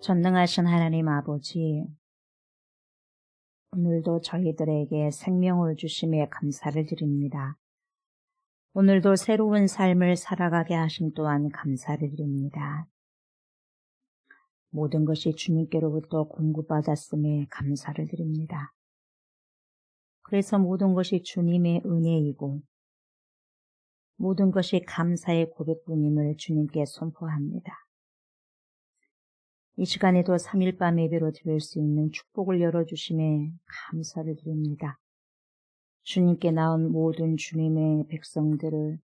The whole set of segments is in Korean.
전능하신 하나님 아버지, 오늘도 저희들에게 생명을 주심에 감사를 드립니다. 오늘도 새로운 삶을 살아가게 하심 또한 감사를 드립니다. 모든 것이 주님께로부터 공급받았음에 감사를 드립니다. 그래서 모든 것이 주님의 은혜이고 모든 것이 감사의 고백뿐임을 주님께 선포합니다. 이 시간에도 3일 밤 예배로 드릴 수 있는 축복을 열어주심에 감사를 드립니다. 주님께 나온 모든 주님의 백성들을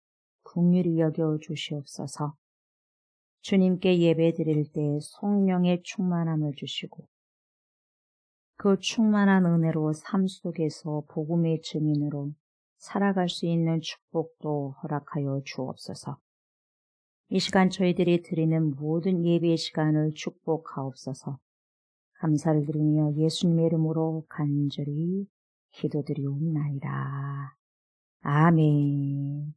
긍휼히 여겨 주시옵소서. 주님께 예배 드릴 때 성령의 충만함을 주시고 그 충만한 은혜로 삶 속에서 복음의 증인으로 살아갈 수 있는 축복도 허락하여 주옵소서. 이 시간 저희들이 드리는 모든 예배의 시간을 축복하옵소서. 감사를 드리며 예수님의 이름으로 간절히 기도드리옵나이다. 아멘.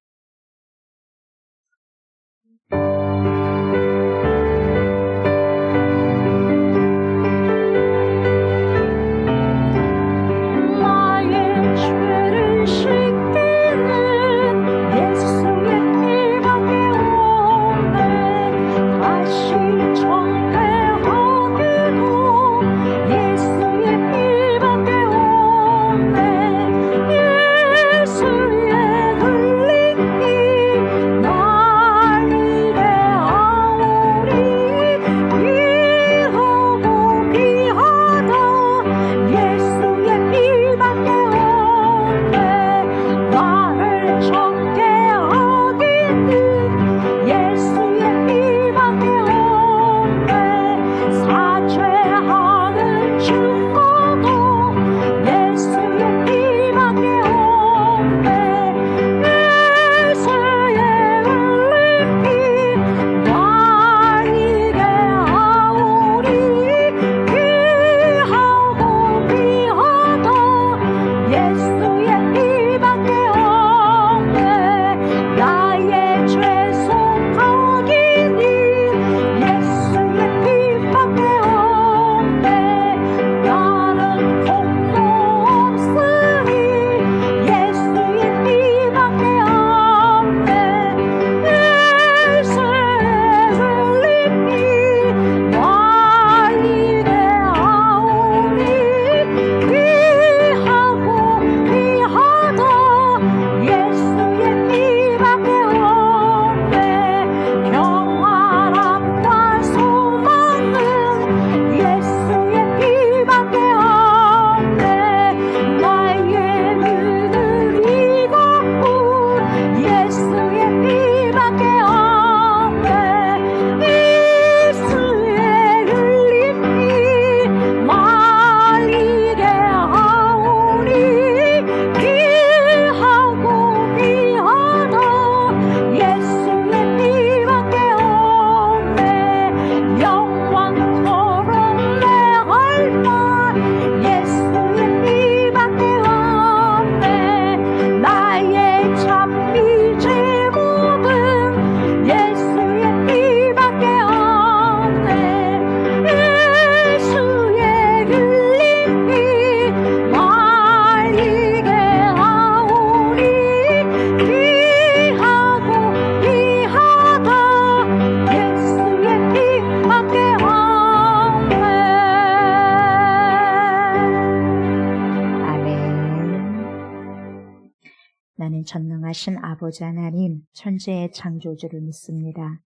나는 전능하신 아버지 하나님, 천지의 창조주를 믿습니다.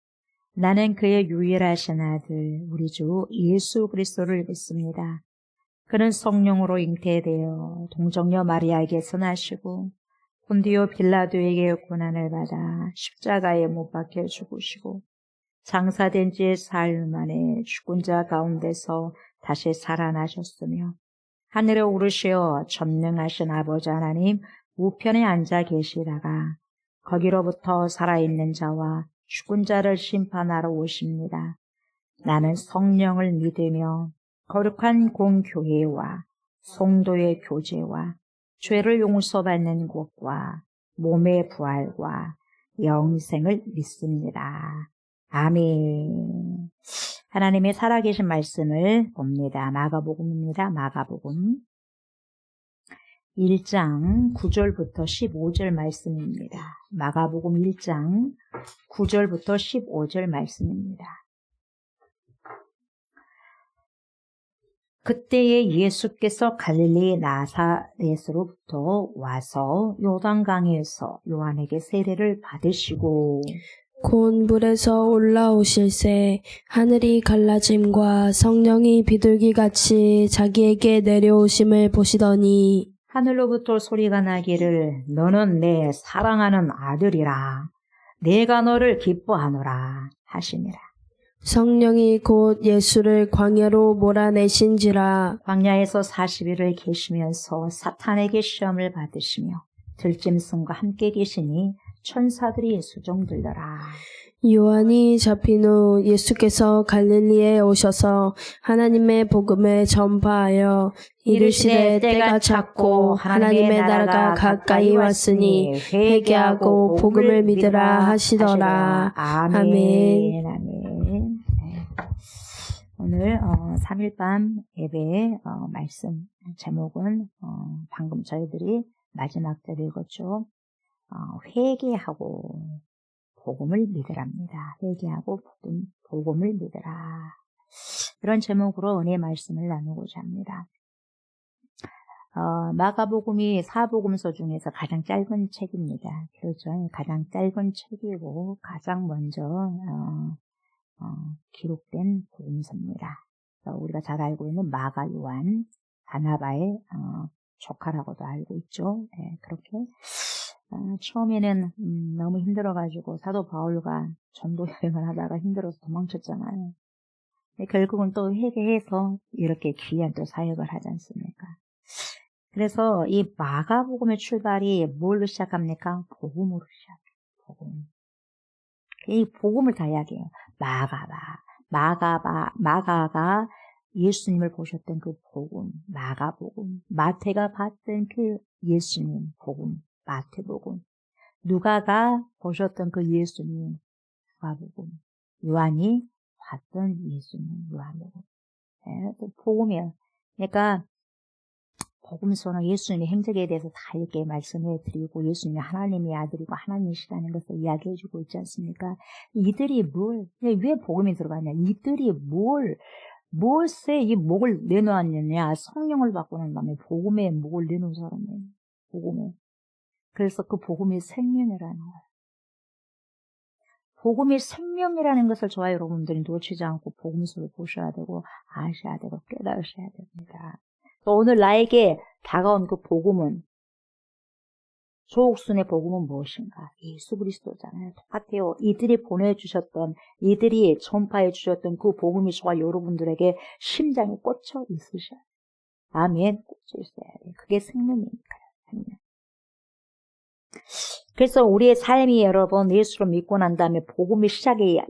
나는 그의 유일하신 아들, 우리 주 예수 그리스도를 믿습니다. 그는 성령으로 잉태되어 동정녀 마리아에게서 나시고 본디오 빌라도에게 고난을 받아 십자가에 못 박혀 죽으시고 장사된 지 사흘 만에 죽은 자 가운데서 다시 살아나셨으며 하늘에 오르시어 전능하신 아버지 하나님 우편에 앉아 계시다가 거기로부터 살아있는 자와 죽은 자를 심판하러 오십니다. 나는 성령을 믿으며 거룩한 공교회와 성도의 교제와 죄를 용서받는 것과 몸의 부활과 영생을 믿습니다. 아멘. 하나님의 살아계신 말씀을 봅니다. 마가복음입니다. 마가복음 1장 9절부터 15절 말씀입니다. 마가복음 1장 9절부터 15절 말씀입니다. 그때에 예수께서 갈릴리 나사렛으로부터 와서 요단강에서 요한에게 세례를 받으시고 곧 물에서 올라오실새 하늘이 갈라짐과 성령이 비둘기같이 자기에게 내려오심을 보시더니 하늘로부터 소리가 나기를 너는 내 사랑하는 아들이라 내가 너를 기뻐하노라 하시니라. 성령이 곧 예수를 광야로 몰아내신지라. 광야에서 40일을 계시면서 사탄에게 시험을 받으시며 들짐승과 함께 계시니 천사들이 수종들더라. 요한이 잡힌 후 예수께서 갈릴리에 오셔서 하나님의 복음을 전파하여 이르시되 때가 찼고 하나님의 나라가 가까이 왔으니 회개하고 복음을 믿으라 하시더라. 아멘. 아멘. 오늘 3일밤 예배 말씀 제목은 방금 저희들이 마지막 절 읽었죠. 회개하고 복음을 믿으랍니다. 회개하고 복음을 믿으라. 이런 제목으로 은혜 말씀을 나누고자 합니다. 마가복음이 사복음서 중에서 가장 짧은 책입니다. 그렇죠. 가장 짧은 책이고 가장 먼저 기록된 복음서입니다. 우리가 잘 알고 있는 마가 요한, 바나바의 조카라고도 알고 있죠. 네, 그렇게 처음에는 너무 힘들어가지고 사도 바울과 전도 여행을 하다가 힘들어서 도망쳤잖아요. 결국은 또 회개해서 이렇게 귀한 또 사역을 하지 않습니까? 그래서 이 마가복음의 출발이 뭘로 시작합니까? 복음으로 시작해요. 복음. 이 복음을 다 이야기해요. 마가가 예수님을 보셨던 그 복음, 마가복음, 마태가 봤던 그 예수님 복음, 마태복음, 누가가 보셨던 그 예수님, 누가복음, 요한이 봤던 예수님, 요한복음. 네, 또 복음이에요. 그러니까 복음서는 예수님의 행적에 대해서 다 이렇게 말씀해 드리고 예수님이 하나님의 아들이고 하나님이시라는 것을 이야기해 주고 있지 않습니까? 이들이 왜 복음이 들어가냐? 이들이 무엇에 이 목을 내놓았느냐? 성령을 받고 난 다음에 복음에 목을 내놓은 사람이에요. 복음에. 그래서 그 복음이 생명이라는 거예요. 복음이 생명이라는 것을 저와 여러분들이 놓치지 않고 복음서를 보셔야 되고 아셔야 되고 깨달으셔야 됩니다. 오늘 나에게 다가온 그 복음은, 조옥순의 복음은 무엇인가? 예수 그리스도잖아요. 똑같아요. 이들이 보내주셨던, 이들이 전파해 주셨던 그 복음이 저와 여러분들에게 심장에 꽂혀 있으셔야 돼요. 아멘. 꽂혀 있어야 돼요. 그게 생명이니까요. 생명. 그래서 우리의 삶이 여러분 예수를 믿고 난 다음에 복음의 시작이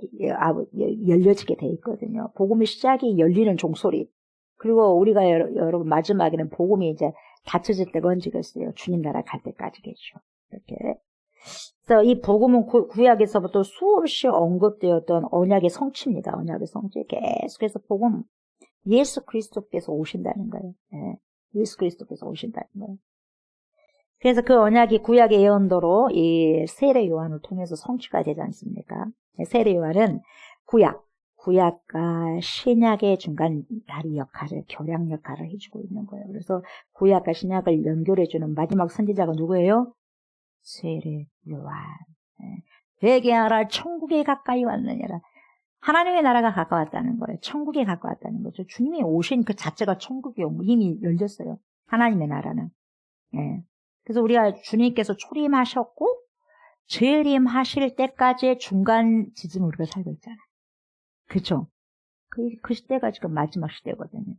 열려지게 돼 있거든요. 복음의 시작이 열리는 종소리. 그리고 우리가 여러분 마지막에는 복음이 이제 닫혀질 때가 언제겠어요? 주님 나라 갈 때까지겠죠. 이렇게. 그래서 이 복음은 구약에서부터 수없이 언급되었던 언약의 성취입니다. 언약의 성취. 계속해서 복음, 예수 그리스도께서 오신다는 거예요. 네. 예수 그리스도께서 오신다는 거예요. 그래서 그 언약이 구약의 예언도로 이 세례 요한을 통해서 성취가 되지 않습니까? 세례 요한은 구약과 신약의 중간 다리 역할을, 교량 역할을 해주고 있는 거예요. 그래서 구약과 신약을 연결해주는 마지막 선지자가 누구예요? 세례 요한. 회개하라, 천국에 가까이 왔느니라. 하나님의 나라가 가까웠다는 거예요. 천국에 가까웠다는 거죠. 주님이 오신 그 자체가 천국이 이미 열렸어요. 하나님의 나라는. 예. 그래서 우리가 주님께서 초림하셨고 재림하실 때까지의 중간 지점을 우리가 살고 있잖아요. 그렇죠? 그 시대가 지금 마지막 시대거든요.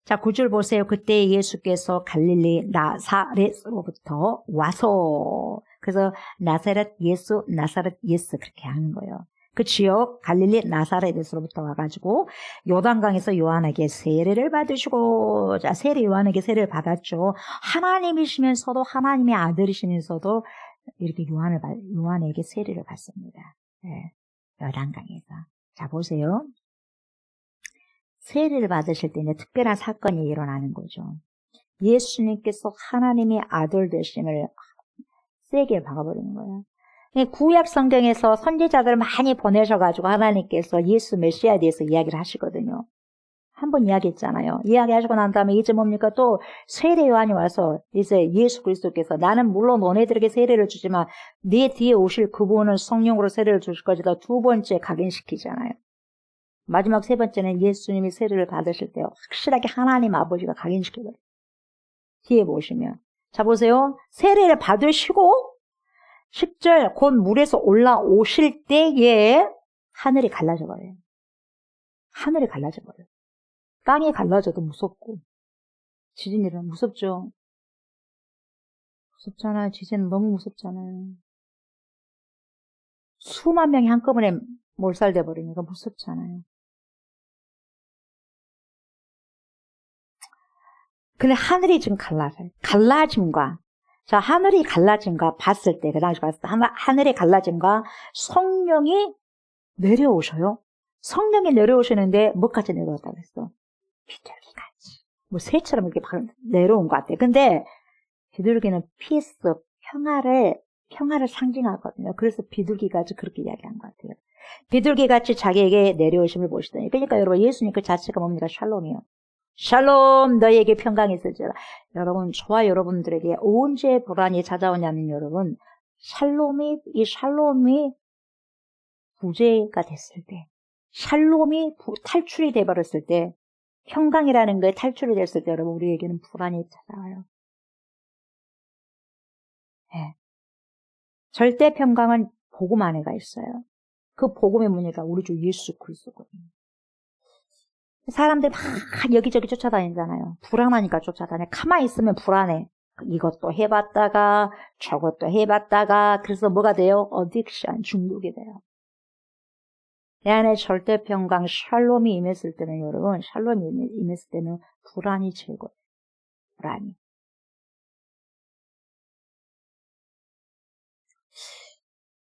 자, 9절 보세요. 그때 예수께서 갈릴리 나사렛으로부터 와서, 그래서 나사렛 예수 그렇게 하는 거예요. 그 지역 갈릴리 나사렛에서부터 와가지고 요단강에서 요한에게 세례를 받으시고, 자, 요한에게 세례를 받았죠. 하나님이시면서도 하나님의 아들이시면서도 이렇게 요한에게 세례를 받습니다. 네, 요단강에서. 자, 보세요. 세례를 받으실 때 이제 특별한 사건이 일어나는 거죠. 예수님께서 하나님의 아들 되심을 세게 박아버리는 거예요. 구약 성경에서 선지자들을 많이 보내셔가지고 하나님께서 예수 메시아에 대해서 이야기를 하시거든요. 한번 이야기했잖아요. 이야기하시고 난 다음에 이제 뭡니까? 또 세례 요한이 와서 이제 예수 그리스도께서 나는 물론 너네들에게 세례를 주지만 네 뒤에 오실 그분은 성령으로 세례를 주실 것이다. 두 번째 각인시키잖아요. 마지막 세 번째는 예수님이 세례를 받으실 때 확실하게 하나님 아버지가 각인시켜버려요. 뒤에 보시면. 자, 보세요. 세례를 받으시고 10절 곧 물에서 올라오실 때에 하늘이 갈라져 버려요. 하늘이 갈라져 버려요. 땅이 갈라져도 무섭고 지진이 일어나면 무섭죠. 무섭잖아요. 지진은 너무 무섭잖아요. 수만 명이 한꺼번에 몰살돼 버리니까 무섭잖아요. 근데 하늘이 지금 갈라져요. 갈라짐과 자, 하늘이 갈라짐과 봤을 때, 그 당시 봤을 때, 하늘의 갈라짐과 성령이 내려오셔요. 성령이 내려오시는데, 뭐까지 내려왔다고 했어? 비둘기같이. 뭐, 새처럼 이렇게 내려온 것 같아요. 근데, 비둘기는 피스, 평화를 상징하거든요. 그래서 비둘기같이 그렇게 이야기한 것 같아요. 비둘기같이 자기에게 내려오심을 보시더니. 그러니까 여러분, 예수님 그 자체가 뭡니까? 샬롬이요. 샬롬 너에게 평강이 있을지어다. 여러분 저와 여러분들에게 언제 불안이 찾아오냐면 여러분 이 샬롬이 부재가 됐을 때 샬롬이 탈출이 돼버렸을 때 평강이라는 거에 탈출이 됐을 때 여러분 우리에게는 불안이 찾아와요. 네. 절대 평강은 복음 안에가 있어요. 그 복음의 문제가 우리 주 예수 그리스도거든요. 사람들이 막 여기저기 쫓아다니잖아요. 불안하니까 쫓아다녀. 가만히 있으면 불안해. 이것도 해봤다가 저것도 해봤다가 그래서 뭐가 돼요? 어딕션, 중독이 돼요. 내 안에 절대 평강, 샬롬이 임했을 때는 여러분, 샬롬이 임했을 때는 불안이 최고예요. 불안이.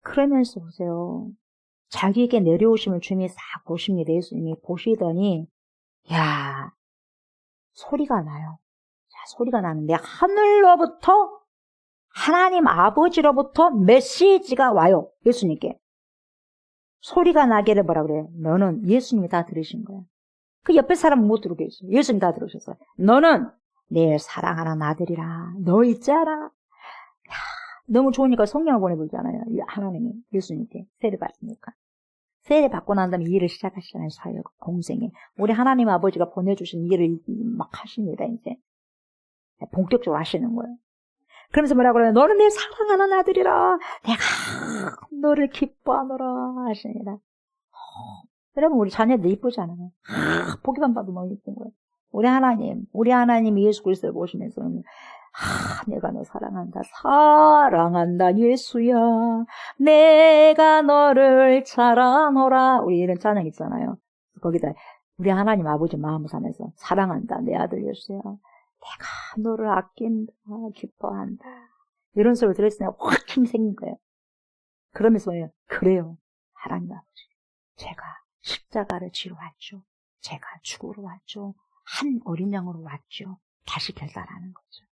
그러면서 보세요. 자기에게 내려오심을 주님이 싹 보십니다. 예수님이 보시더니 야, 소리가 나요. 자, 소리가 나는데 하늘로부터 하나님 아버지로부터 메시지가 와요. 예수님께. 소리가 나기를 뭐라 그래요? 너는 예수님이 다 들으신 거예요. 그 옆에 사람은 못 들고 있어요. 예수님 다 들으셨어요. 너는 내 사랑하는 아들이라. 너 있잖아. 야, 너무 좋으니까 성령을 보내버리잖아요. 하나님이 예수님께 세례 받으니까. 세례 받고 난 다음에 일을 시작하시잖아요. 사역, 공생에. 우리 하나님 아버지가 보내주신 일을 막 하십니다. 이제 본격적으로 하시는 거예요. 그러면서 뭐라고 그래요? 너는 내 사랑하는 아들이라. 내가 너를 기뻐하노라 하십니다. 여러분 우리 자녀들 이쁘잖아요. 보기만 봐도 너무 이쁜 거예요. 우리 하나님 예수 그리스도를 보시면서 내가 너 사랑한다. 사랑한다 예수야. 내가 너를 잘하노라. 우리 이런 찬양 있잖아요. 거기다 우리 하나님 아버지 마음을 사면서 사랑한다 내 아들 예수야. 내가 너를 아낀다. 기뻐한다. 이런 소리를 들었으니 확 힘이 생긴 거예요. 그러면서 그래요. 하나님 아버지 제가 십자가를 지러 왔죠. 제가 죽으러 왔죠. 한 어린 양으로 왔죠. 다시 결단하는 거죠.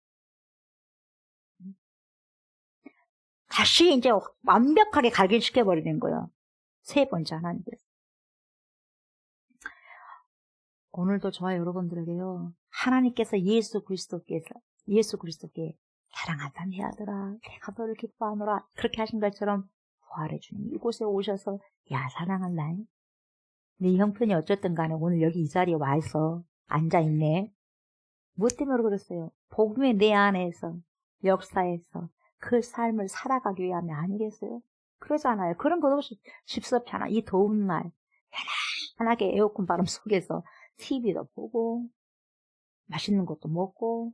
다시 이제 완벽하게 각인시켜버리는 거예요. 세 번째 하나님께서. 오늘도 저와 여러분들에게요. 하나님께서 예수 그리스도께 사랑한다 내 아들아. 내가 너를 기뻐하노라. 그렇게 하신 것처럼 부활의 주님 이곳에 오셔서 야 사랑한다. 네 형편이 어쨌든 간에 오늘 여기 이 자리에 와서 앉아있네. 뭐 때문에 그랬어요? 복음의 내 안에서 역사에서 그 삶을 살아가기 위함이 아니겠어요? 그러잖아요. 그런 것 없이 쉽섭지 않아. 이 더운 날 편하게 에어컨 바람 속에서 TV도 보고 맛있는 것도 먹고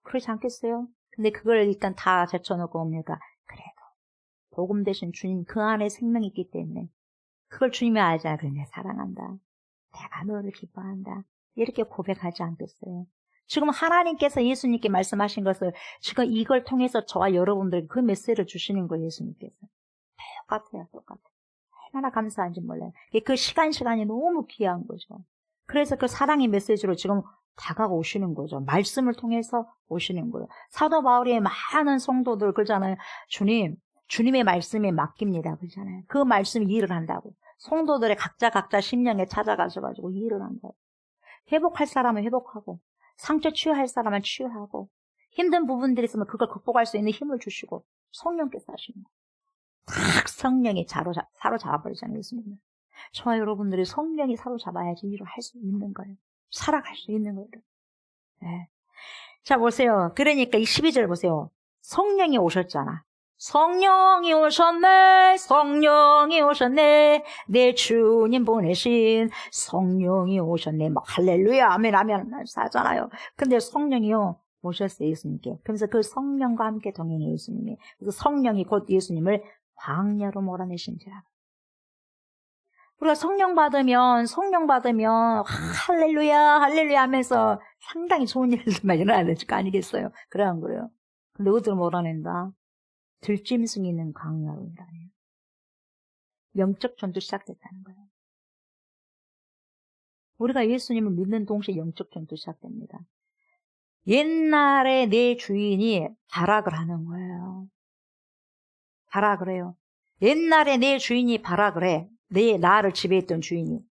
그러지 않겠어요? 근데 그걸 일단 다 제쳐놓고 뭡니까? 그래도 복음 대신 주님 그 안에 생명이 있기 때문에 그걸 주님이 알잖아요. 그래 내가 사랑한다. 내가 너를 기뻐한다. 이렇게 고백하지 않겠어요? 지금 하나님께서 예수님께 말씀하신 것을 지금 이걸 통해서 저와 여러분들에게 그 메시지를 주시는 거예요. 예수님께서. 똑같아요. 얼마나 감사한지 몰라요. 그 시간이 너무 귀한 거죠. 그래서 그 사랑의 메시지로 지금 다가오시는 거죠. 말씀을 통해서 오시는 거예요. 사도 바울이 많은 성도들 그러잖아요. 주님의 말씀에 맡깁니다. 그러잖아요. 그 말씀이 일을 한다고. 성도들의 각자 심령에 찾아가셔가지고 일을 한다고. 회복할 사람은 회복하고, 상처 치유할 사람은 치유하고, 힘든 부분들이 있으면 그걸 극복할 수 있는 힘을 주시고, 성령께서 하시는 거예요. 딱 성령이 사로잡아버리잖아요. 예수님은. 저와 여러분들이 성령이 사로잡아야지 일을 할 수 있는 거예요. 살아갈 수 있는 거예요. 네. 자, 보세요. 그러니까 이 12절 보세요. 성령이 오셨잖아. 성령이 오셨네, 성령이 오셨네, 내 주님 보내신 성령이 오셨네. 막 할렐루야, 아멘, 아멘 하잖아요. 근데 성령이요, 오셨어요, 예수님께. 그래서 그 성령과 함께 동행해 예수님이. 그래서 성령이 곧 예수님을 광야로 몰아내신지라. 우리가 성령 받으면 할렐루야 할렐루야 하면서 상당히 좋은 일들만 일어나야 될 거 아니겠어요? 그러한 거예요. 근데 어디로 몰아낸다? 들짐승이 있는 광야로 일어나요. 영적 전투 시작됐다는 거예요. 우리가 예수님을 믿는 동시에 영적 전투 시작됩니다. 옛날에 내 주인이 발악을 하는 거예요. 발악을 해요. 옛날에 내 주인이 발악을 해. 나를 지배했던 주인이.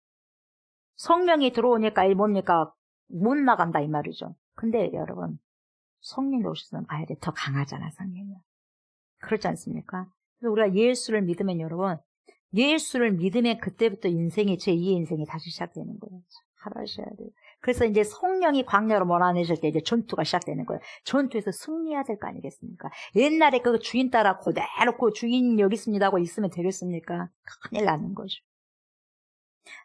성령이 들어오니까 뭡니까? 못 나간다 이 말이죠. 근데 여러분, 성령이 오셨으면 가야 돼. 더 강하잖아, 성령이. 그렇지 않습니까? 그래서 우리가 예수를 믿으면 여러분, 예수를 믿으면 그때부터 인생이, 제2의 인생이 다시 시작되는 거예요. 하셔야 돼요. 그래서 이제 성령이 광야로 몰아내실 때 이제 전투가 시작되는 거예요. 전투에서 승리해야 될 거 아니겠습니까? 옛날에 그 주인 따라 그대로 그 주인 여기 있습니다 하고 있으면 되겠습니까? 큰일 나는 거죠.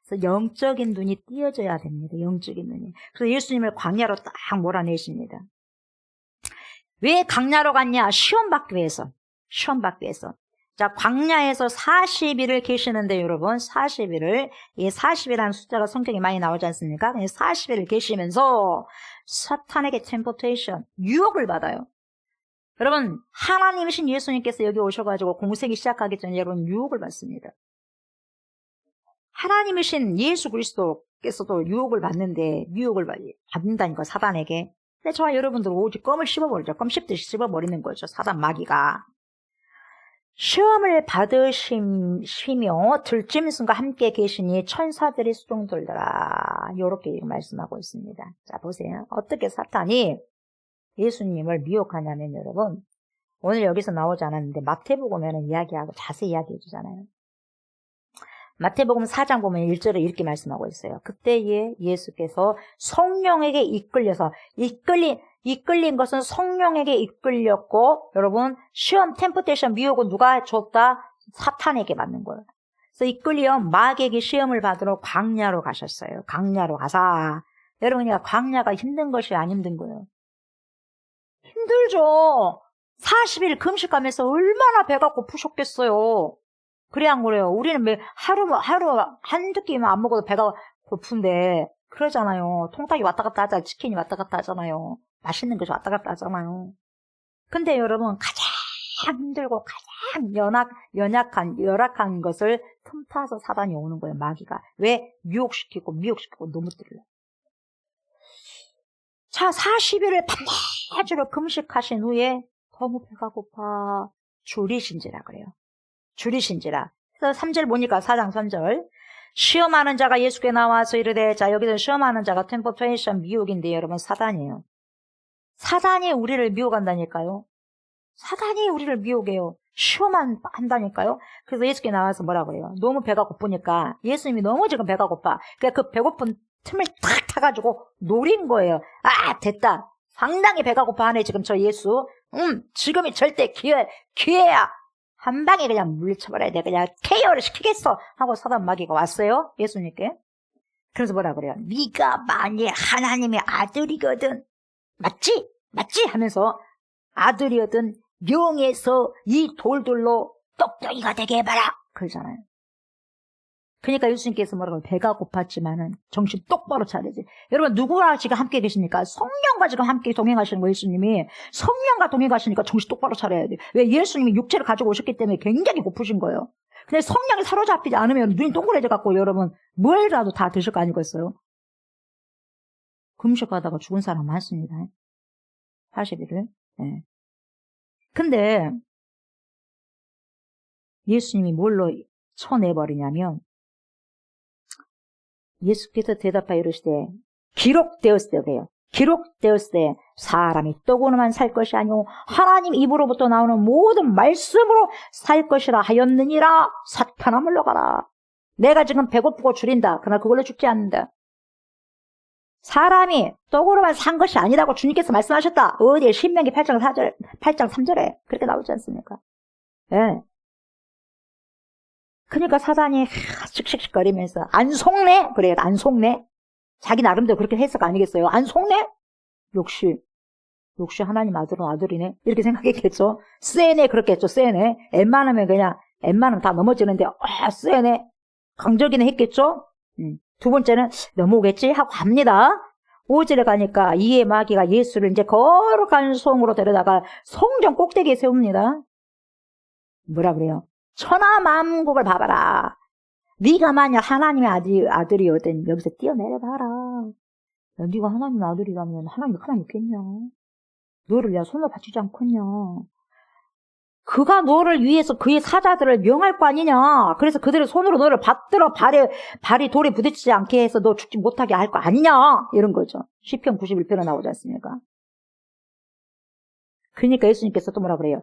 그래서 영적인 눈이 띄어져야 됩니다. 영적인 눈이. 그래서 예수님을 광야로 딱 몰아내십니다. 왜 광야로 갔냐? 시험 받기 위해서. 자, 광야에서 40일을 계시는데 여러분, 40일을, 이 40이라는 숫자가 성경에 많이 나오지 않습니까? 40일을 계시면서 사탄에게 템포테이션, 유혹을 받아요. 여러분, 하나님이신 예수님께서 여기 오셔가지고 공생이 시작하기 전에 여러분 유혹을 받습니다. 하나님이신 예수 그리스도께서도 유혹을 받는데, 유혹을 받는다니까, 사단에게. 근데 저와 여러분들은 오직 껌을 씹어버리죠. 껌 씹듯이 씹어버리는 거죠. 사단 마귀가. 시험을 받으시며 들짐승과 함께 계시니 천사들이 수종들더라. 이렇게 말씀하고 있습니다. 자, 보세요. 어떻게 사탄이 예수님을 미혹하냐면 여러분, 오늘 여기서 나오지 않았는데 마태복음에는 이야기하고 자세히 이야기해 주잖아요. 마태복음 4장 보면 1절에 이렇게 말씀하고 있어요. 그때에 예수께서 성령에게 이끌려서 이끌린 것은 성령에게 이끌렸고 여러분 시험 템포테이션 미혹은 누가 줬다? 사탄에게 받는 거예요. 그래서 이끌려 마귀에게 시험을 받으러 광야로 가셨어요. 광야로 가사 여러분이 광야가 힘든 것이 안 힘든 거예요. 힘들죠. 40일 금식하면서 얼마나 배가 고프셨겠어요. 그래 안 그래요? 우리는 하루 한두 끼만 안 먹어도 배가 고픈데 그러잖아요. 통닭이 왔다 갔다 하잖아요. 치킨이 왔다 갔다 하잖아요. 맛있는 것이 왔다 갔다 하잖아요. 근데 여러분 가장 힘들고 가장 열악한 것을 틈타서 사단이 오는 거예요. 마귀가. 왜? 미혹시키고 넘어뜨려요. 자, 40일을 밤낮으로 금식하신 후에 너무 배가 고파 줄이신지라 그래요. 줄이신지라. 그래서 3절 보니까 4장 3절. 시험하는 자가 예수께 나와서 이르되, 자, 여기서 시험하는 자가 템포테이션 미혹인데 여러분 사단이에요. 사단이 우리를 미혹한다니까요. 사단이 우리를 미혹해요. 시험한다니까요. 그래서 예수께 나와서 뭐라 그래요? 너무 배가 고프니까 예수님이 너무 지금 배가 고파. 그러니까 그 배고픈 틈을 탁 타가지고 노린 거예요. 아, 됐다. 상당히 배가 고파하네 지금 저 예수. 지금이 절대 기회야. 한 방에 그냥 물리쳐버려야 돼. 그냥 KO를 시키겠어. 하고 사단 마귀가 왔어요. 예수님께. 그래서 뭐라 그래요? 네가 만일 하나님의 아들이거든. 맞지? 하면서 아들이거든 명에서 이 돌들로 떡덩이가 되게 해봐라. 그러잖아요. 그러니까 예수님께서 뭐라고 배가 고팠지만은 정신 똑바로 차려야지. 여러분 누구랑 지금 함께 계십니까? 성령과 지금 함께 동행하시는 거예요. 예수님이. 성령과 동행하시니까 정신 똑바로 차려야 돼요. 왜? 예수님이 육체를 가지고 오셨기 때문에 굉장히 고프신 거예요. 근데 성령이 사로잡히지 않으면 눈이 동그래져갖고 여러분 뭐라도 다 드실 거 아니겠어요? 금식하다가 죽은 사람 많습니다. 80일을. 네. 근데 예수님이 뭘로 쳐내버리냐면 예수께서 대답하여 이르시되 기록되었을 때 그래요. 기록되었을 때 사람이 떡으로만 살 것이 아니오 하나님 입으로부터 나오는 모든 말씀으로 살 것이라 하였느니라. 사탄아 물러가라. 내가 지금 배고프고 줄인다. 그러나 그걸로 죽지 않는다. 사람이 떡으로만 산 것이 아니라고 주님께서 말씀하셨다. 어디에 신명기 8장 3절에 그렇게 나오지 않습니까? 예. 네. 그러니까 사단이 씩씩거리면서 안 속네? 그래요. 안 속네? 자기 나름대로 그렇게 해석 아니겠어요? 안 속네? 역시 하나님 아들이네? 이렇게 생각했겠죠? 쎄네 그렇겠죠? 쎄네. 엠만하면 다 넘어지는데 쎄네. 강적이네 했겠죠? 두 번째는 넘어오겠지 하고 갑니다. 5절에 가니까 이에 마귀가 예수를 이제 거룩한 성으로 데려다가 성전 꼭대기에 세웁니다. 뭐라 그래요? 천하만국을 봐봐라. 네가 만약 하나님의 아들이거든 여기서 뛰어내려봐라. 야, 네가 하나님의 아들이라면 하나님이 가만히 있겠냐? 너를 내가 손을 받치지 않겠냐? 그가 너를 위해서 그의 사자들을 명할 거 아니냐? 그래서 그들의 손으로 너를 받들어 발이 돌에 부딪히지 않게 해서 너 죽지 못하게 할 거 아니냐? 이런 거죠. 시편 91편에 나오지 않습니까? 그러니까 예수님께서 또 뭐라 그래요?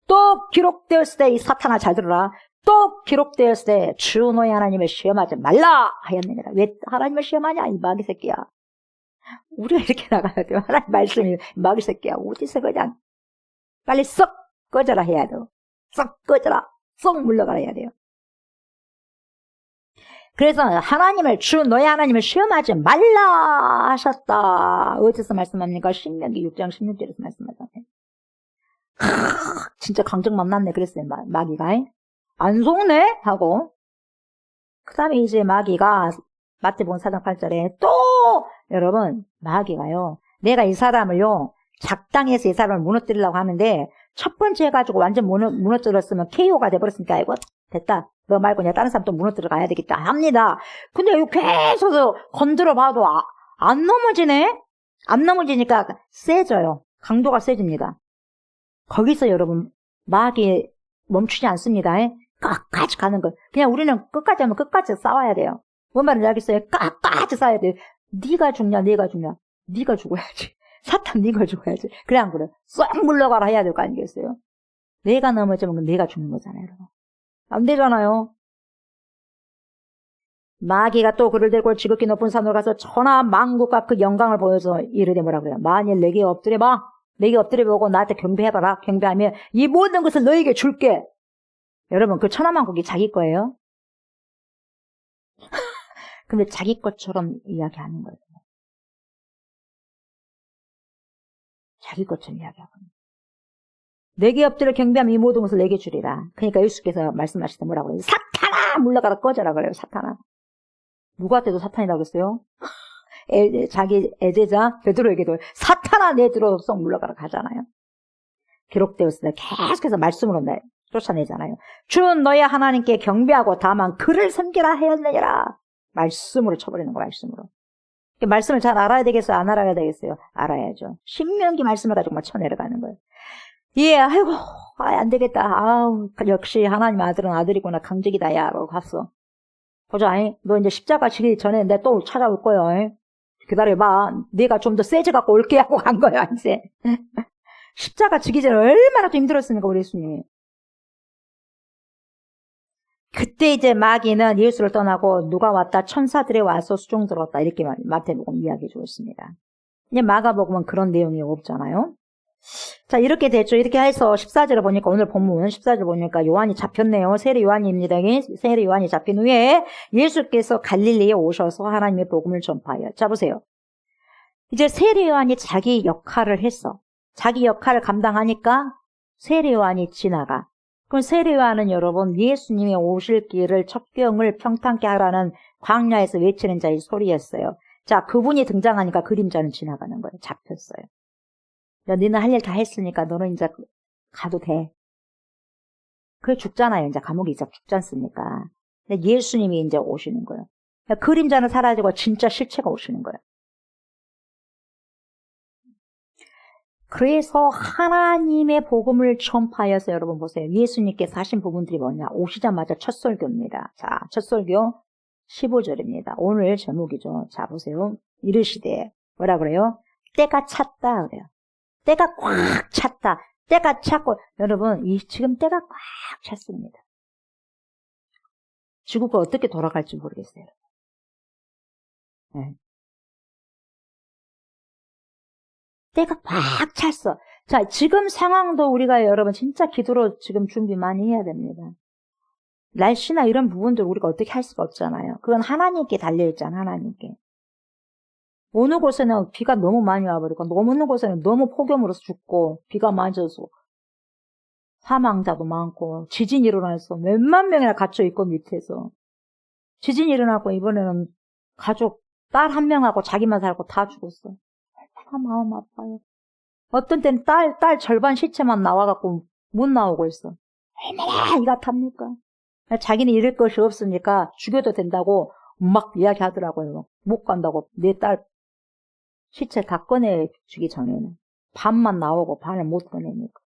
또 기록되었을 때 이 사탄아 잘 들어라. 또 기록되었을 때 주 너의 하나님을 시험하지 말라 하였느니라. 왜 하나님을 시험하냐? 이 마귀 새끼야. 우리가 이렇게 나가야 돼요. 하나님 말씀이 마귀 새끼야. 어디서 그냥 빨리 썩 꺼져라 해야 돼요. 썩 꺼져라. 썩 물러가라 해야 돼요. 그래서 주 너의 하나님을 시험하지 말라 하셨다. 어디서 말씀합니까? 신명기 6장 16절에서 말씀하잖아요. 진짜 강정 만났네 그랬어요. 마귀가. 안 속네? 하고 그 다음에 이제 마귀가 마태복음 4장 8절에 또 여러분 마귀가요. 내가 이 사람을요. 작당해서 이 사람을 무너뜨리려고 하는데 첫 번째 해가지고 완전 무너뜨렸으면 KO가 돼버렸으니까 아이고 됐다. 너 말고 내가 다른 사람 또 무너뜨려 가야 되겠다 합니다. 근데 이거 계속 건드려 봐도 안 넘어지네? 안 넘어지니까 세져요. 강도가 세집니다. 거기서 여러분 마귀 멈추지 않습니다. 끝까지 가는 거. 그냥 우리는 끝까지 하면 끝까지 싸워야 돼요. 뭔 말인지 알겠어요? 끝까지 싸워야 돼요. 네가 죽냐 네가 죽어야지. 사탄 네가 죽어야지. 그래 안 그래? 쏙 물러가라 해야 될 거 아니겠어요? 내가 넘어지면 내가 죽는 거잖아요. 여러분. 안 되잖아요. 마귀가 또 그를 데리고 지극히 높은 산으로 가서 천하 만국과 그 영광을 보여서 이르되 뭐라 그래요? 만일 내게 엎드려봐. 내게 엎드려보고 나한테 경배해봐라. 경배하면 이 모든 것을 너에게 줄게. 여러분 그 천하만국이 자기 거예요? 근데 자기 것처럼 이야기하는 거예요. 자기 것처럼 이야기하거든요. 내게 엎드려 경배하면 이 모든 것을 내게 주리라. 그러니까 예수께서 말씀하실 때 뭐라고 해요? 사탄아! 물러가라 꺼져라 그래요. 사탄아. 누구한테도 사탄이라고 했어요? 자기 애제자 베드로에게도 사탄아 내들어 썩 물러가라 가잖아요. 기록되었을 때 계속해서 말씀으로 쫓아내잖아요. 주는 너의 하나님께 경배하고 다만 그를 섬기라 하였느니라. 말씀으로 쳐버리는 거 말씀으로. 말씀을 잘 알아야 되겠어요? 안 알아야 되겠어요? 알아야죠. 신명기 말씀을 가지고 막 쳐내려가는 거예요. 예, 아이고, 안 되겠다. 아우, 역시 하나님 아들은 아들이구나. 강직이다, 야. 라고 갔어. 보자, 너 이제 십자가 지기 전에 내 또 찾아올 거야. 기다려봐. 네가 좀 더 세져갖고 올게 하고 간 거야, 이제. 십자가 지기 전에 얼마나 또 힘들었습니까, 우리 예수님. 그때 이제 마귀는 예수를 떠나고 누가 왔다 천사들이 와서 수종 들었다 이렇게 마태복음 이야기해 주고 있습니다. 이제 마가복음은 그런 내용이 없잖아요. 자 이렇게 됐죠. 이렇게 해서 14절을 보니까 오늘 본문 14절 보니까 요한이 잡혔네요. 세례 요한입니다. 세례 요한이 잡힌 후에 예수께서 갈릴리에 오셔서 하나님의 복음을 전파해요. 자 보세요. 이제 세례 요한이 자기 역할을 했어. 자기 역할을 감당하니까 세례 요한이 지나가. 그럼 세례 요한은 여러분 예수님이 오실 길을 첩경을 평탄케 하라는 광야에서 외치는 자의 소리였어요. 자 그분이 등장하니까 그림자는 지나가는 거예요. 잡혔어요. 야, 너는 할 일 다 했으니까 너는 이제 가도 돼. 그래 죽잖아요. 이제 감옥에 있어 죽지 않습니까? 근데 예수님이 이제 오시는 거예요. 그림자는 사라지고 진짜 실체가 오시는 거예요. 그래서 하나님의 복음을 전파하여서 여러분 보세요. 예수님께서 하신 부분들이 뭐냐. 오시자마자 첫 설교입니다. 자, 첫 설교 15절입니다. 오늘 제목이죠. 자, 보세요. 이르시되 뭐라 그래요? 때가 찼다 그래요. 때가 꽉 찼다. 때가 찼고 여러분 지금 때가 꽉 찼습니다. 지구가 어떻게 돌아갈지 모르겠어요. 네. 때가 꽉 찼어. 자, 지금 상황도 우리가 여러분 진짜 기도로 지금 준비 많이 해야 됩니다. 날씨나 이런 부분들 우리가 어떻게 할 수가 없잖아요. 그건 하나님께 달려있잖아, 하나님께. 어느 곳에는 비가 너무 많이 와버리고, 어느 곳에는 너무 폭염으로 죽고, 비가 맞아서 사망자도 많고, 지진이 일어나서 몇만 명이나 갇혀있고, 밑에서. 지진이 일어나고, 이번에는 가족, 딸 한 명하고 자기만 살고 다 죽었어. 다 마음 아파요. 어떤 때는 딸 절반 시체만 나와갖고 못 나오고 있어. 얼마나 이가 탑니까? 자기는 잃을 것이 없으니까 죽여도 된다고 막 이야기하더라고요. 못 간다고. 내 딸 시체 다 꺼내주기 전에는. 반만 나오고 반을 못 꺼내니까.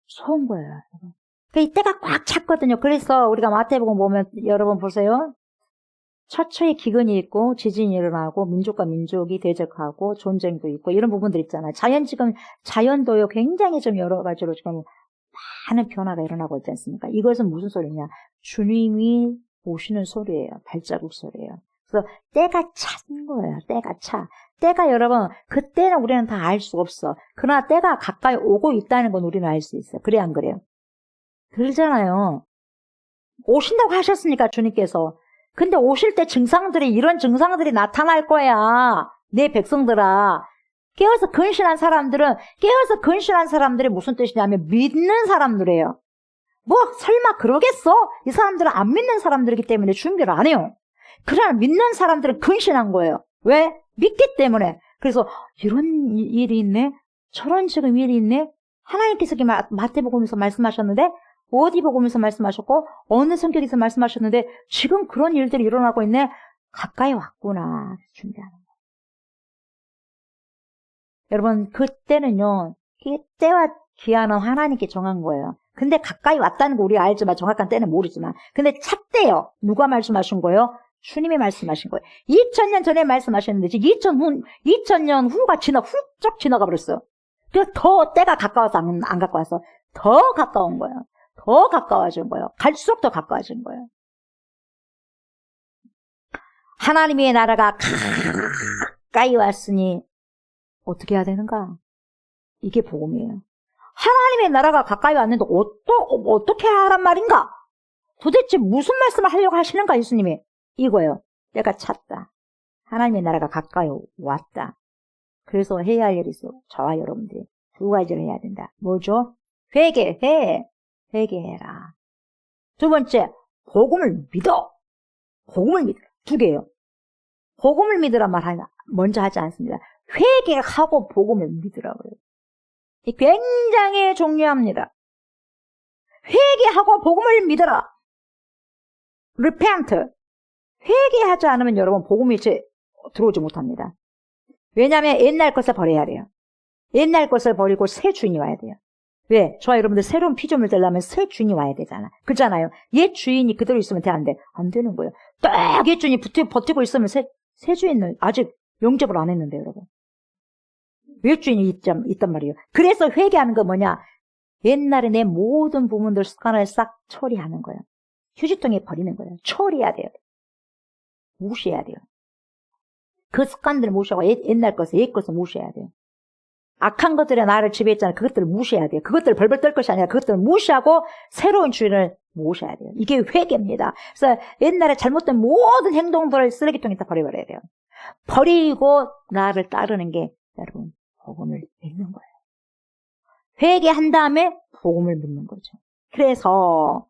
무서운 거예요. 이때가 꽉 찼거든요. 그래서 우리가 마태복음 보면 여러분 보세요. 처처에 기근이 있고 지진이 일어나고 민족과 민족이 대적하고 전쟁도 있고 이런 부분들 있잖아요. 지금 자연도요 굉장히 좀 여러 가지로 지금 많은 변화가 일어나고 있지 않습니까? 이것은 무슨 소리냐? 주님이 오시는 소리예요. 발자국 소리예요. 그래서 때가 찬 거예요. 때가 차. 때가 여러분 그때는 우리는 다 알 수 없어. 그러나 때가 가까이 오고 있다는 건 우리는 알 수 있어요. 그래 안 그래요? 그러잖아요. 오신다고 하셨으니까 주님께서. 근데 오실 때 이런 증상들이 나타날 거야. 내 백성들아. 깨어서 근신한 사람들이 무슨 뜻이냐면 믿는 사람들이에요. 뭐 설마 그러겠어? 이 사람들은 안 믿는 사람들이기 때문에 준비를 안 해요. 그러나 믿는 사람들은 근신한 거예요. 왜? 믿기 때문에. 그래서 이런 일이 있네? 저런 지금 일이 있네? 하나님께서 마태복음에서 말씀하셨는데 어디 복음에서 말씀하셨고 어느 성격에서 말씀하셨는데 지금 그런 일들이 일어나고 있네. 가까이 왔구나. 준비하는 거예요. 여러분 그때는요. 때와 기한은 하나님께 정한 거예요. 근데 가까이 왔다는 거 우리가 알지만 정확한 때는 모르지만 근데 찼대요. 누가 말씀하신 거예요? 주님이 말씀하신 거예요. 2000년 전에 말씀하셨는데 지금 2000년 후가 훌쩍 지나가 버렸어요. 그래서 더 때가 가까워서 안 가까워서 더 가까운 거예요. 더 가까워진 거예요. 갈수록 더 가까워진 거예요. 하나님의 나라가 가까이 왔으니 어떻게 해야 되는가? 이게 복음이에요. 하나님의 나라가 가까이 왔는데 어떻게 하란 말인가? 도대체 무슨 말씀을 하려고 하시는가 예수님이? 이거예요. 때가 찼다. 하나님의 나라가 가까이 왔다. 그래서 해야 할 일이 있어. 저와 여러분들이 두 가지를 해야 된다. 뭐죠? 회개해라. 두 번째, 복음을 믿어. 복음을 믿어라. 두 개예요. 복음을 믿으라 말 먼저 하지 않습니다. 회개하고 복음을 믿으라고요. 이 굉장히 중요합니다. 회개하고 복음을 믿어라. repent. 회개하지 않으면 여러분 복음이 들어오지 못합니다. 왜냐하면 옛날 것을 버려야 돼요. 옛날 것을 버리고 새 주인이 와야 돼요. 왜? 저와 여러분들 새로운 피조물 되려면 새 주인이 와야 되잖아. 그렇잖아요. 옛 주인이 그대로 있으면 안 돼. 안 되는 거예요. 딱 옛 주인이 버티고 있으면 새 주인은 아직 영접을 안 했는데 여러분. 옛 주인이 있단 말이에요. 그래서 회개하는 거 뭐냐? 옛날에 내 모든 부분들 습관을 싹 처리하는 거예요. 휴지통에 버리는 거예요. 처리해야 돼요. 무시해야 돼요. 그 습관들을 무시하고 옛날 것을 옛 것을 무시해야 돼요. 악한 것들에 나를 지배했잖아요. 그것들을 무시해야 돼요. 그것들을 벌벌 떨 것이 아니라 그것들을 무시하고 새로운 주인을 모셔야 돼요. 이게 회개입니다. 그래서 옛날에 잘못된 모든 행동들을 쓰레기통에다 버려버려야 돼요. 버리고 나를 따르는 게 여러분 복음을 믿는 거예요. 회개한 다음에 복음을 믿는 거죠. 그래서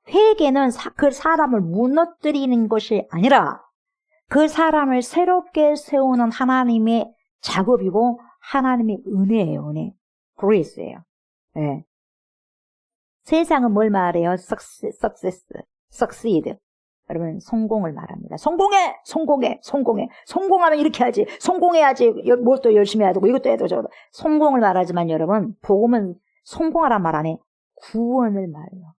회개는 그 사람을 무너뜨리는 것이 아니라 그 사람을 새롭게 세우는 하나님의 작업이고 하나님의 은혜예요. 은혜. 그레이스예요. 네. 세상은 뭘 말해요? succeed. 여러분, 성공을 말합니다. 성공해! 성공하면 이렇게 하지. 성공해야지. 뭘 또 열심히 해야 되고, 이것도 해야 되고, 성공을 말하지만 여러분, 복음은 성공하란 말 안 해. 구원을 말해요.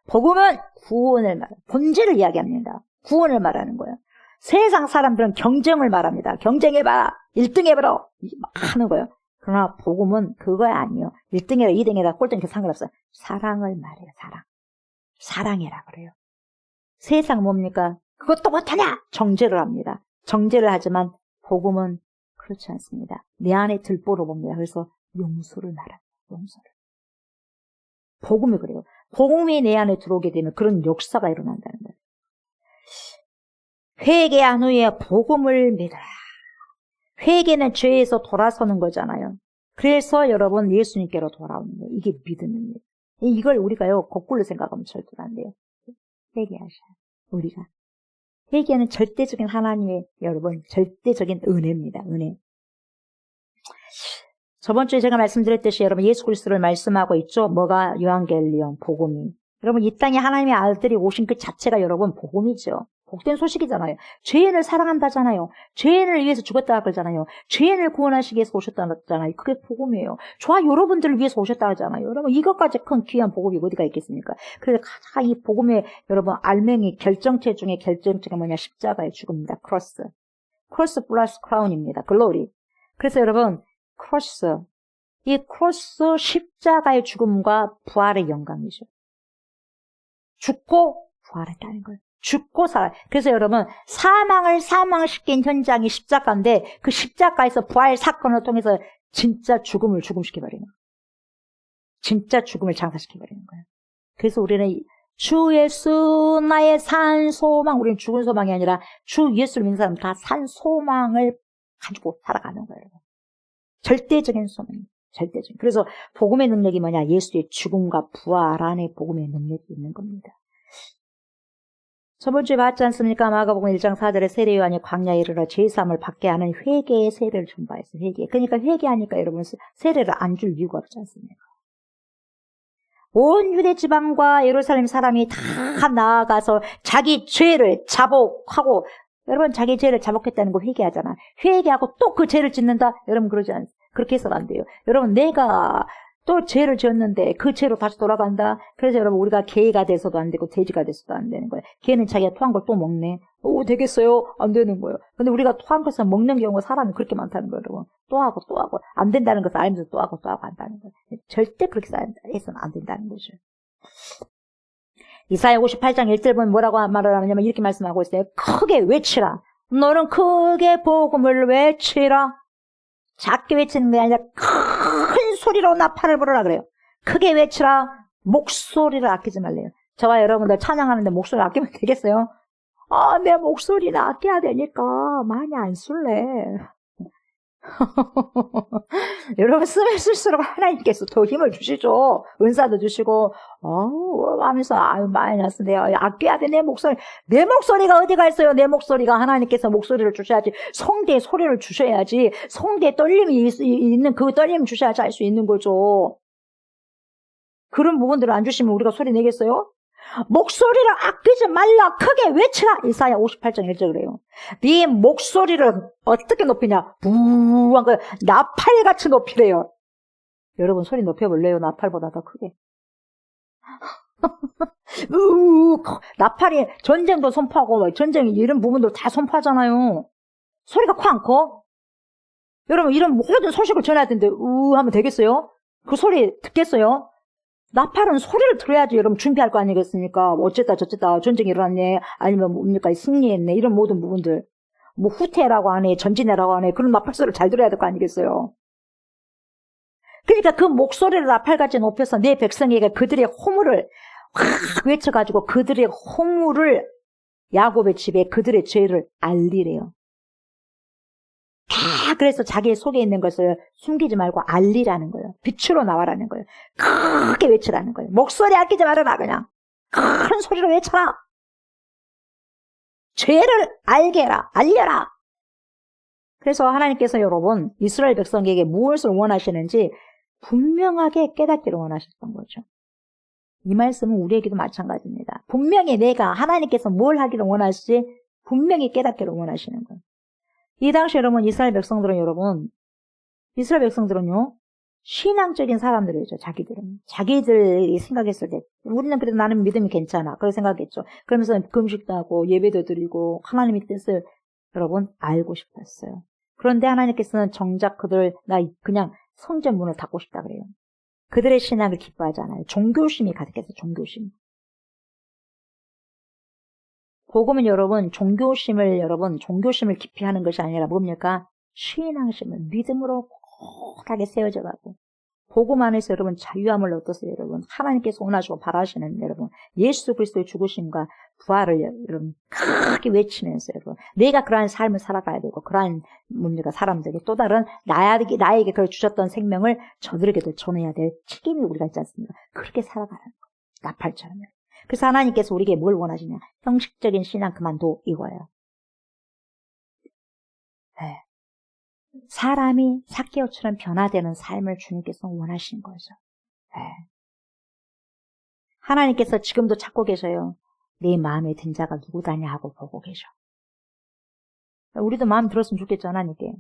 복음은 구원을 말해요. 본질을 이야기합니다. 구원을 말하는 거예요. 세상 사람들은 경쟁을 말합니다. 경쟁해봐. 1등 해봐라. 하는 거예요. 그러나 복음은 그거 아니에요. 1등해라, 2등해라, 꼴등해라 상관없어요. 사랑을 말해요. 사랑해라 그래요. 세상 뭡니까? 그것도 못하냐? 정죄를 합니다. 정죄를 하지만 복음은 그렇지 않습니다. 내 안에 들보로 봅니다. 그래서 용서를 말합니다. 용서를. 복음이 그래요. 복음이 내 안에 들어오게 되면 그런 역사가 일어난다는 거예요. 회개한 후에 복음을 믿어라. 회개는 죄에서 돌아서는 거잖아요. 그래서 여러분 예수님께로 돌아오는 거예요. 이게 믿음입니다. 이걸 우리가요 거꾸로 생각하면 절대로 안 돼요. 회개하셔야 우리가. 회개는 절대적인 하나님의 여러분 절대적인 은혜입니다. 은혜. 저번 주에 제가 말씀드렸듯이 여러분 예수 그리스도를 말씀하고 있죠. 뭐가 요한계시록 복음이. 여러분 이 땅에 하나님의 아들들이 오신 그 자체가 여러분 복음이죠. 복된 소식이잖아요. 죄인을 사랑한다잖아요. 죄인을 위해서 죽었다 그러잖아요. 죄인을 구원하시기 위해서 오셨다잖아요. 그게 복음이에요. 저와 여러분들을 위해서 오셨다 하잖아요. 여러분 이것까지 큰 귀한 복음이 어디가 있겠습니까? 그래서 가장 이 복음의 여러분 알맹이 결정체 중에 결정체가 뭐냐? 십자가의 죽음입니다. 크로스 플러스 크라운입니다. 글로리. 그래서 여러분 이 크로스 십자가의 죽음과 부활의 영광이죠. 죽고 부활했다는 거예요. 죽고 살아. 그래서 여러분 사망을 시킨 현장이 십자가인데 그 십자가에서 부활 사건을 통해서 진짜 죽음을 죽음시켜버리는 거예요. 진짜 죽음을 장사시켜버리는 거예요. 그래서 우리는 주 예수 나의 산 소망, 우리는 죽은 소망이 아니라 주 예수를 믿는 사람 다 산 소망을 가지고 살아가는 거예요. 절대적인 소망, 절대적인. 그래서 복음의 능력이 뭐냐? 예수의 죽음과 부활 안에 복음의 능력이 있는 겁니다. 저번 주에 봤지 않습니까? 마가복음 1장 4절에 세례 요한이 광야에 이르러 제사함을 받게 하는 회개의 세례를 전파했어요. 회개. 그러니까 회개하니까 여러분 세례를 안 줄 이유가 없지 않습니까? 온 유대 지방과 예루살렘 사람이 다 나아가서 자기 죄를 자복하고 여러분 자기 죄를 자복했다는 거 회개하잖아. 회개하고 또 그 죄를 짓는다? 여러분 그러지 않아요. 그렇게 해서는 안 돼요. 여러분 내가 또 죄를 지었는데 그 죄로 다시 돌아간다. 그래서 여러분 우리가 개가 돼서도 안 되고 돼지가 돼서도 안 되는 거예요. 개는 자기가 토한 걸 또 먹네. 오 되겠어요? 안 되는 거예요. 근데 우리가 토한 것을 먹는 경우가 사람이 그렇게 많다는 거예요. 여러분. 또 하고 안 된다는 것을 알면서 또 하고 한다는 거예요. 절대 그렇게 해서는 안 된다는 거죠. 이사야 58장 1절 보면 뭐라고 말을 하느냐면 이렇게 말씀하고 있어요. 크게 외치라. 너는 크게 복음을 외치라. 작게 외치는 게 아니라 큰 소리로 나팔을 불어라 그래요. 크게 외치라. 목소리를 아끼지 말래요. 저와 여러분들 찬양하는데 목소리를 아끼면 되겠어요? 내 목소리를 아껴야 되니까 많이 안 쓸래. 여러분 쓰면 쓸수록 하나님께서 더 힘을 주시죠. 은사도 주시고 하면서 많이 났는데요. 아껴야 돼. 내 목소리가 어디가 있어요. 내 목소리가 하나님께서 목소리를 주셔야지. 성대에 소리를 주셔야지. 성대에 떨림이 있는 그 떨림을 주셔야지 할 수 있는 거죠. 그런 부분들을 안 주시면 우리가 소리 내겠어요? 목소리를 아끼지 말라. 크게 외치라. 이사야 58장 1절 그래요. 네 목소리를 어떻게 높이냐? 부한 거 나팔같이 높이래요. 여러분 소리 높여볼래요? 나팔보다 더 크게. 나팔이 전쟁도 선포하고 전쟁 이런 부분도 다 선포하잖아요. 소리가 커 안 커? 여러분 이런 모든 소식을 전해야 되는데 하면 되겠어요? 그 소리 듣겠어요? 나팔은 소리를 들어야지 여러분 준비할 거 아니겠습니까? 어쨌다 저쨌다 전쟁이 일어났네 아니면 뭡니까 승리했네 이런 모든 부분들 뭐 후퇴라고 하네 전진해라고 하네 그런 나팔 소리를 잘 들어야 될 거 아니겠어요? 그러니까 그 목소리를 나팔같이 높여서 내 백성에게 그들의 허물을 확 외쳐가지고 그들의 허물을 야곱의 집에 그들의 죄를 알리래요. 다 그래서 자기 속에 있는 것을 숨기지 말고 알리라는 거예요. 빛으로 나와라는 거예요. 크게 외치라는 거예요. 목소리 아끼지 말아라 그냥. 큰 소리로 외쳐라. 죄를 알게 해라. 알려라. 그래서 하나님께서 여러분 이스라엘 백성에게 무엇을 원하시는지 분명하게 깨닫기를 원하셨던 거죠. 이 말씀은 우리에게도 마찬가지입니다. 분명히 내가 하나님께서 뭘 하기를 원하시지 분명히 깨닫기를 원하시는 거예요. 이 당시 여러분 이스라엘 백성들은요 신앙적인 사람들이죠. 자기들이 생각했을 때 우리는 그래도 나는 믿음이 괜찮아 그렇게 생각했죠. 그러면서 금식도 하고 예배도 드리고 하나님의 뜻을 여러분 알고 싶었어요. 그런데 하나님께서는 정작 그냥 성전 문을 닫고 싶다 그래요. 그들의 신앙을 기뻐하지 않아요. 종교심이 가득해서 종교심. 복음은 여러분 종교심을 깊이 하는 것이 아니라 뭡니까? 신앙심을 믿음으로 굳하게 세워져 가고 복음 안에서 여러분 자유함을 얻었어요. 여러분 하나님께서 원하시고 바라시는 여러분 예수 그리스도의 죽으심과 부활을 여러분 크게 외치면서 여러분 내가 그러한 삶을 살아가야 되고 그러한 사람들에게 또 다른 나에게 그걸 주셨던 생명을 저들에게도 전해야 될 책임이 우리가 있지 않습니까? 그렇게 살아가는 거예요. 나팔처럼요. 그래서 하나님께서 우리에게 뭘 원하시냐? 형식적인 신앙 그만둬 이거예요. 네. 사람이 삭개오처럼 변화되는 삶을 주님께서 원하시는 거죠. 네. 하나님께서 지금도 찾고 계셔요. 내 마음에 든 자가 누구다냐 하고 보고 계셔. 우리도 마음 들었으면 좋겠죠, 하나님께.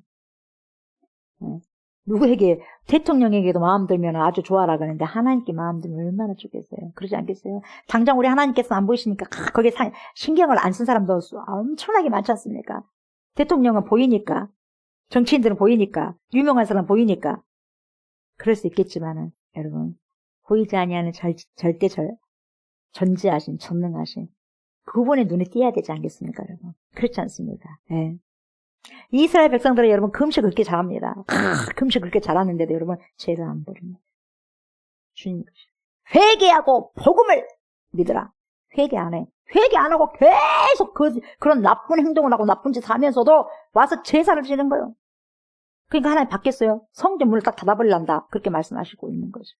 네. 누구에게, 대통령에게도 마음 들면 아주 좋아라 그러는데 하나님께 마음 들면 얼마나 좋겠어요. 그러지 않겠어요? 당장 우리 하나님께서 안 보이시니까 거기에 신경을 안 쓴 사람도 엄청나게 많지 않습니까? 대통령은 보이니까. 정치인들은 보이니까, 유명한 사람 보이니까. 그럴 수 있겠지만은, 여러분, 보이지 아니하는 절대 전지하신, 전능하신, 그분의 눈에 띄어야 되지 않겠습니까, 여러분? 그렇지 않습니까? 네. 이스라엘 백성들은 여러분, 금식 그렇게 잘합니다. 금식 그렇게 잘하는데도 여러분, 죄를 안 버립니다. 주님, 회개하고 복음을 믿으라. 회개 안 해. 회개 안 하고 계속 그런 나쁜 행동을 하고 나쁜 짓을 하면서도 와서 제사를 지는 거예요. 그러니까 하나님 받겠어요? 성전 문을 딱 닫아버릴란다. 그렇게 말씀하시고 있는 거죠.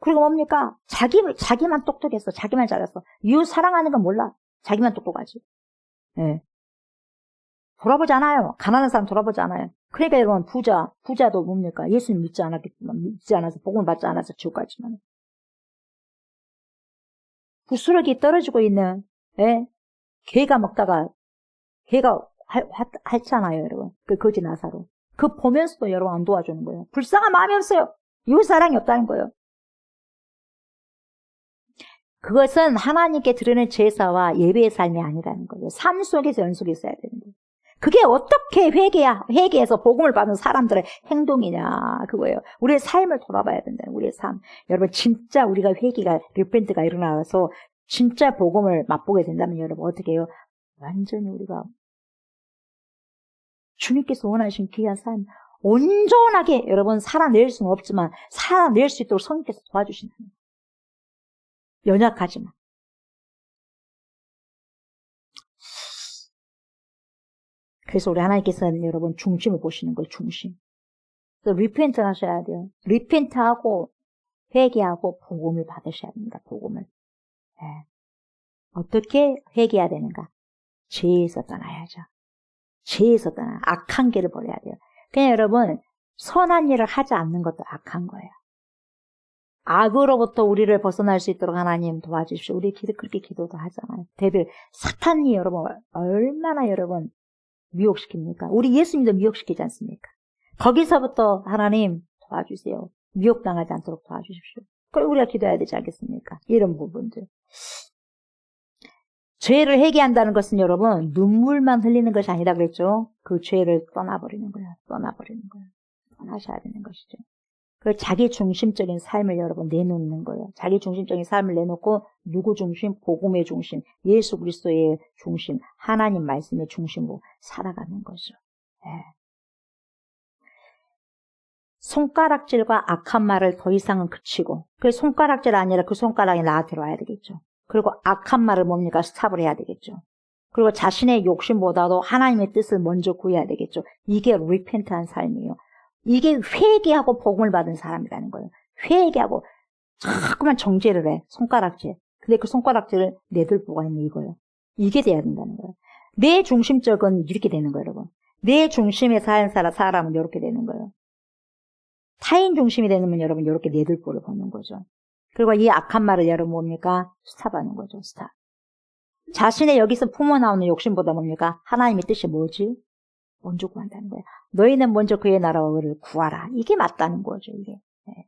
그리고 뭡니까? 자기만 똑똑했어. 자기만 잘했어. 이웃 사랑하는 건 몰라. 자기만 똑똑하지. 네. 돌아보지 않아요. 가난한 사람 돌아보지 않아요. 그러니까 여러분 부자도 뭡니까? 예수님 믿지 않아서 복음을 받지 않아서 지옥 갔지만 부스러기 떨어지고 있는 개가 먹다가 개가 했잖아요, 여러분. 그 거지 나사로. 그 보면서도 여러분 안 도와주는 거예요. 불쌍한 마음이 없어요. 이웃 사랑이 없다는 거예요. 그것은 하나님께 드리는 제사와 예배의 삶이 아니라는 거예요. 삶 속에서 연속이 있어야 되는 거예요. 그게 어떻게 회개해서 복음을 받는 사람들의 행동이냐, 그거예요. 우리의 삶을 돌아봐야 된다는 우리의 삶. 여러분, 진짜 우리가 리펜트가 일어나서 진짜 복음을 맛보게 된다면 여러분, 어떻게 해요? 완전히 우리가 주님께서 원하신 귀한 삶, 온전하게 여러분 살아낼 수는 없지만 살아낼 수 있도록 성령께서 도와주신다는 거예요. 연약하지만. 그래서 우리 하나님께서는 여러분 중심을 보시는 거예요. 중심. 그래서 리펜트 하셔야 돼요. 리펜트하고 회개하고 복음을 받으셔야 됩니다. 복음을. 네. 어떻게 회개해야 되는가? 죄에서 떠나야죠. 죄에서 떠나 악한 길을 버려야 돼요. 그냥 여러분 선한 일을 하지 않는 것도 악한 거예요. 악으로부터 우리를 벗어날 수 있도록 하나님 도와주십시오. 우리 그렇게 기도도 하잖아요. 사탄이 여러분 얼마나 여러분 미혹시킵니까? 우리 예수님도 미혹시키지 않습니까? 거기서부터 하나님 도와주세요. 미혹당하지 않도록 도와주십시오. 그걸 우리가 기도해야 되지 않겠습니까? 이런 부분들. 죄를 회개한다는 것은 여러분 눈물만 흘리는 것이 아니다 그랬죠? 그 죄를 떠나버리는 거예요. 떠나셔야 되는 것이죠. 그 자기 중심적인 삶을 여러분 내놓는 거예요. 자기 중심적인 삶을 내놓고 누구 중심? 복음의 중심, 예수 그리스도의 중심, 하나님 말씀의 중심으로 살아가는 거죠. 네. 손가락질과 악한 말을 더 이상은 그치고 그 손가락질 아니라 그 손가락이 나한테로 와야 되겠죠. 그리고 악한 말을 뭡니까? 스탑을 해야 되겠죠. 그리고 자신의 욕심보다도 하나님의 뜻을 먼저 구해야 되겠죠. 이게 리펜트한 삶이에요. 이게 회개하고 복음을 받은 사람이라는 거예요. 회개하고 자꾸만 정죄를 해. 손가락질. 근데 그 손가락질을 내들보가 있는 이거예요. 이게 돼야 된다는 거예요. 내 중심적은 이렇게 되는 거예요, 여러분. 내 중심에 사는 사람은 이렇게 되는 거예요. 타인 중심이 되면 여러분 이렇게 내들보를 보는 거죠. 그리고 이 악한 말을 여러분 뭡니까? 스탑하는 거죠. 스탑. 자신의 여기서 품어나오는 욕심보다 뭡니까? 하나님의 뜻이 뭐지? 먼저 구한다는 거예요. 너희는 먼저 그의 나라와 의를 구하라. 이게 맞다는 거죠. 이게. 네.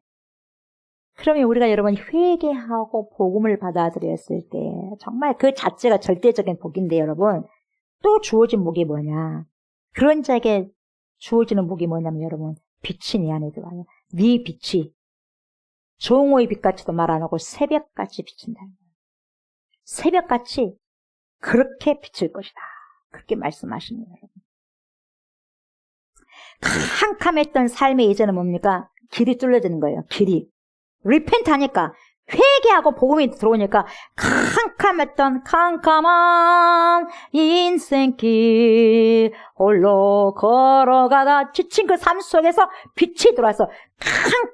그러면 우리가 여러분 회개하고 복음을 받아들였을 때 정말 그 자체가 절대적인 복인데 여러분 또 주어진 복이 뭐냐? 그런 자에게 주어지는 복이 뭐냐면 여러분 빛이 내 안에 들어와요. 네 빛이 종호의 빛같이도 말 안 하고 새벽같이 비친다는 거예요. 새벽같이 그렇게 비칠 것이다. 그렇게 말씀하십니다. 여러분. 캄캄했던 삶의 이제는 뭡니까? 길이 뚫려지는 거예요. 길이. 리펜트 하니까 회개하고 복음이 들어오니까 캄캄한 인생길 홀로 걸어가다 지친 그 삶 속에서 빛이 들어와서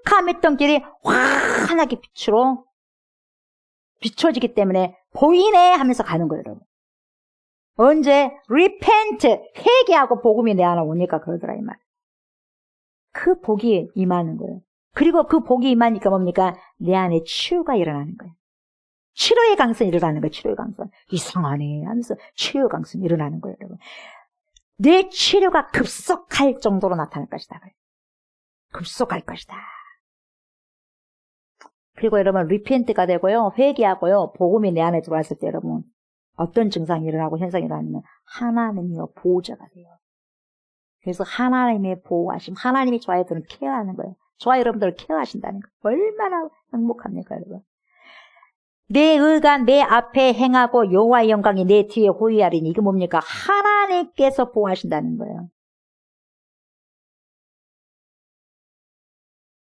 캄캄했던 길이 환하게 빛으로 비춰지기 때문에 보이네 하면서 가는 거예요. 여러분. 언제? 리펜트 회개하고 복음이 내 안에 오니까 그러더라 이 말. 그 복이 임하는 거예요. 그리고 그 복이 임하니까 뭡니까? 내 안에 치유가 일어나는 거예요. 치료의 강선이 일어나는 거예요. 치료의 강선. 이상하네 하면서 치유의 강선이 일어나는 거예요. 여러분. 내 치료가 급속할 정도로 나타날 것이다. 급속할 것이다. 그리고 여러분 리펜트가 되고요. 회개하고요. 복음이 내 안에 들어왔을 때 여러분 어떤 증상이 일어나고 현상이 일어나면 하나님이요 보호자가 돼요. 그래서 하나님의 보호하심, 하나님이 저와 여러분을 케어하는 거예요. 저와 여러분들을 케어하신다는 거 얼마나 행복합니까, 여러분? 내 의가 내 앞에 행하고 여호와의 영광이 내 뒤에 호위하리니 이게 뭡니까? 하나님께서 보호하신다는 거예요.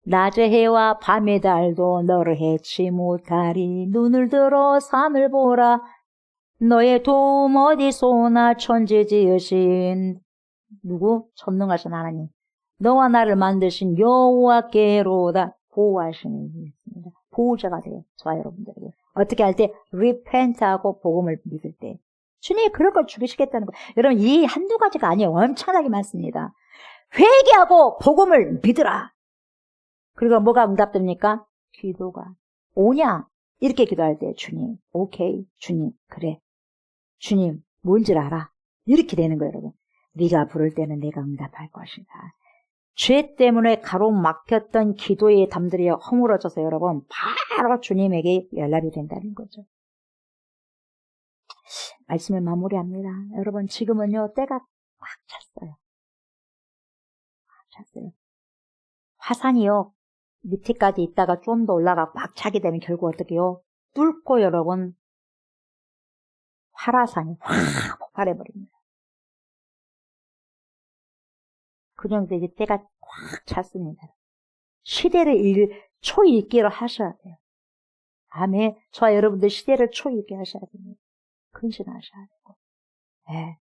낮의 해와 밤의 달도 너를 해치 못하리. 눈을 들어 산을 보라. 너의 도움 어디서 오나 천지 지으신 누구? 전능하신 하나님. 너와 나를 만드신 여호와께로다. 보호하시는 분이 있습니다. 보호자가 돼요. 저와 여러분들에게. 어떻게 할 때? 리펜트하고 복음을 믿을 때. 주님이 그럴 걸 죽이시겠다는 거예요. 여러분 이 한두 가지가 아니에요. 엄청나게 많습니다. 회개하고 복음을 믿으라. 그리고 뭐가 응답됩니까? 기도가 오냐? 이렇게 기도할 때 주님, 오케이, 주님, 그래. 주님, 뭔지를 알아. 이렇게 되는 거예요, 여러분. 네가 부를 때는 내가 응답할 것이다. 죄 때문에 가로막혔던 기도의 담들이 허물어져서 여러분 바로 주님에게 연락이 된다는 거죠. 말씀을 마무리합니다. 여러분 지금은요 때가 꽉 찼어요. 꽉 찼어요. 화산이요 밑에까지 있다가 좀 더 올라가 꽉 차게 되면 결국 어떻게 해요? 뚫고 여러분 활화산이 확 폭발해버립니다. 그 정도 이제 때가 꽉 찼습니다. 시대를 초읽기를 하셔야 돼요. 아멘. 저와 여러분들 시대를 초읽기 하셔야 됩니다. 근신하셔야 되고. 네.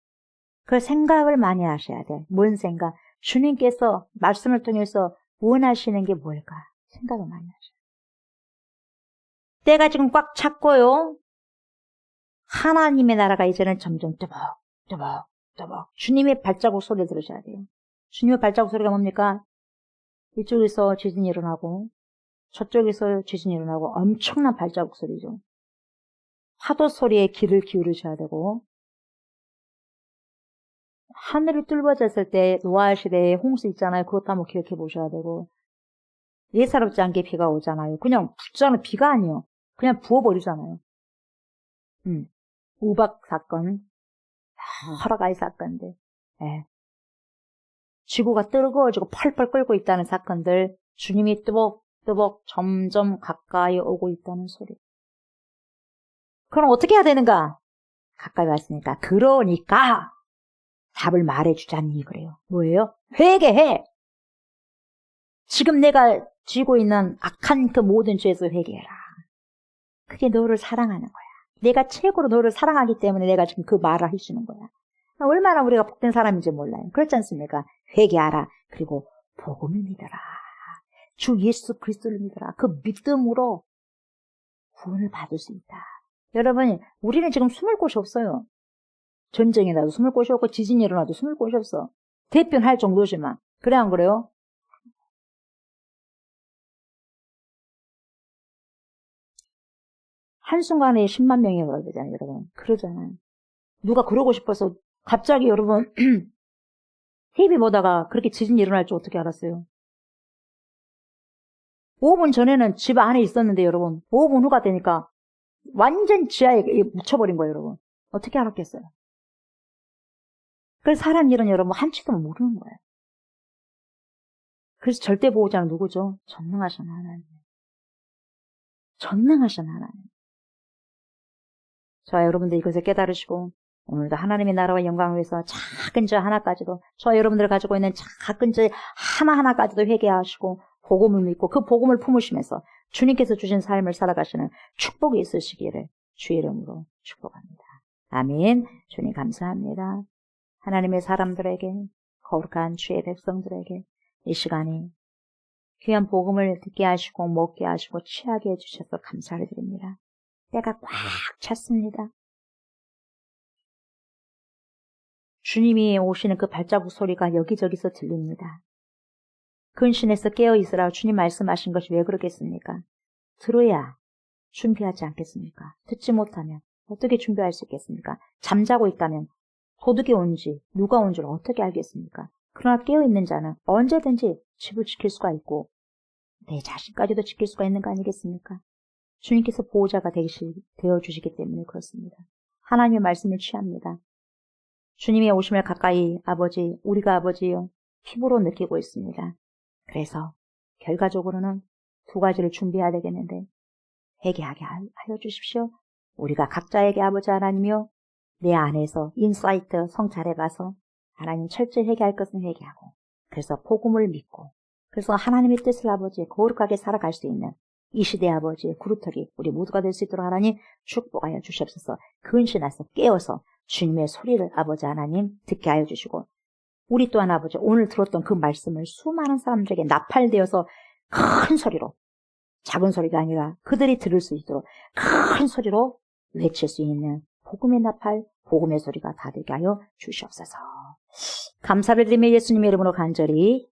그 생각을 많이 하셔야 돼요. 뭔 생각? 주님께서 말씀을 통해서 원하시는 게 뭘까? 생각을 많이 하셔야 돼요. 때가 지금 꽉 찼고요. 하나님의 나라가 이제는 점점 또박 주님의 발자국 소리 들으셔야 돼요. 주님의 발자국 소리가 뭡니까? 이쪽에서 지진이 일어나고 저쪽에서 지진이 일어나고 엄청난 발자국 소리죠. 파도 소리에 귀를 기울이셔야 되고 하늘이 뚫어졌을 때 노아 시대에 홍수 있잖아요. 그것도 한번 기억해 보셔야 되고 예사롭지 않게 비가 오잖아요. 그냥 붙잖아요. 비가 아니에요. 그냥 부어버리잖아요. 우박 사건 여러 가지 사건들 네. 지구가 뜨거워지고 펄펄 끓고 있다는 사건들 주님이 뜨벅뜨벅 점점 가까이 오고 있다는 소리. 그럼 어떻게 해야 되는가? 가까이 왔으니까 그러니까 답을 말해주자니 그래요. 뭐예요? 회개해. 지금 내가 쥐고 있는 악한 그 모든 죄에서 회개해라. 그게 너를 사랑하는 거야. 내가 최고로 너를 사랑하기 때문에 내가 지금 그 말을 해주는 거야. 얼마나 우리가 복된 사람인지 몰라요. 그렇지 않습니까? 회개하라. 그리고 복음을 믿어라. 주 예수 그리스도를 믿어라. 그 믿음으로 구원을 받을 수 있다. 여러분, 우리는 지금 숨을 곳이 없어요. 전쟁이 나도 숨을 곳이 없고 지진이 일어나도 숨을 곳이 없어. 대변할 정도지만. 그래 안 그래요? 한순간에 10만 명이 그러잖아요, 여러분. 그러잖아요. 누가 그러고 싶어서 갑자기 여러분 TV 보다가 그렇게 지진이 일어날 줄 어떻게 알았어요? 5분 전에는 집 안에 있었는데 여러분 5분 후가 되니까 완전 지하에 묻혀버린 거예요, 여러분. 어떻게 알았겠어요? 그래서 사람 일은 여러분 한치도 모르는 거예요. 그래서 절대 보호자는 누구죠? 전능하신 하나님. 전능하신 하나님. 저와 여러분들 이것을 깨달으시고 오늘도 하나님의 나라와 영광을 위해서 작은 죄 하나까지도 저와 여러분들 가지고 있는 작은 죄 하나하나까지도 회개하시고 복음을 믿고 그 복음을 품으시면서 주님께서 주신 삶을 살아가시는 축복이 있으시기를 주의 이름으로 축복합니다. 아멘. 주님 감사합니다. 하나님의 사람들에게 거룩한 주의 백성들에게 이 시간에 귀한 복음을 듣게 하시고 먹게 하시고 취하게 해주셔서 감사를 드립니다. 때가 꽉 찼습니다. 주님이 오시는 그 발자국 소리가 여기저기서 들립니다. 근신에서 깨어있으라 주님 말씀하신 것이 왜 그러겠습니까? 들어야 준비하지 않겠습니까? 듣지 못하면 어떻게 준비할 수 있겠습니까? 잠자고 있다면 도둑이 온지 누가 온 줄 어떻게 알겠습니까? 그러나 깨어있는 자는 언제든지 집을 지킬 수가 있고 내 자신까지도 지킬 수가 있는 거 아니겠습니까? 주님께서 보호자가 되어주시기 때문에 그렇습니다. 하나님의 말씀을 취합니다. 주님의 오심을 가까이 우리가 아버지요 피부로 느끼고 있습니다. 그래서 결과적으로는 두 가지를 준비해야 되겠는데 회개하게 하여 주십시오. 우리가 각자에게 아버지 하나님이요 내 안에서 인사이트 성찰해 봐서 하나님 철저히 회개할 것은 회개하고 그래서 복음을 믿고 그래서 하나님의 뜻을 아버지 거룩하게 살아갈 수 있는 이 시대 아버지의 그루터기 우리 모두가 될 수 있도록 하나님 축복하여 주시옵소서. 근신해서 깨어서 주님의 소리를 아버지 하나님 듣게 하여 주시고 우리 또한 아버지 오늘 들었던 그 말씀을 수많은 사람들에게 나팔되어서 큰 소리로 작은 소리가 아니라 그들이 들을 수 있도록 큰 소리로 외칠 수 있는 복음의 나팔 복음의 소리가 다 되게 하여 주시옵소서. 감사를 드리며 예수님의 이름으로 간절히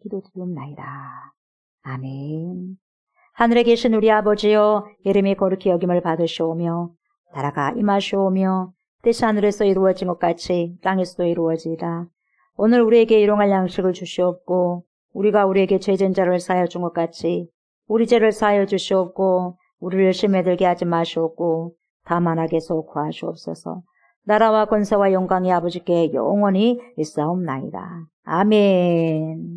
기도드리옵나이다. 아멘. 하늘에 계신 우리 아버지여 이름이 거룩히 여김을 받으시오며 나라가 임하시오며 뜻이 하늘에서 이루어진 것 같이 땅에서도 이루어지이다. 오늘 우리에게 일용할 양식을 주시옵고 우리가 우리에게 죄진 자를 사하여 준 것 같이 우리 죄를 사하여 주시옵고 우리를 시험에 들게 하지 마시옵고 다만 악에서 구하시옵소서. 나라와 권세와 영광이 아버지께 영원히 있사옵나이다. 아멘.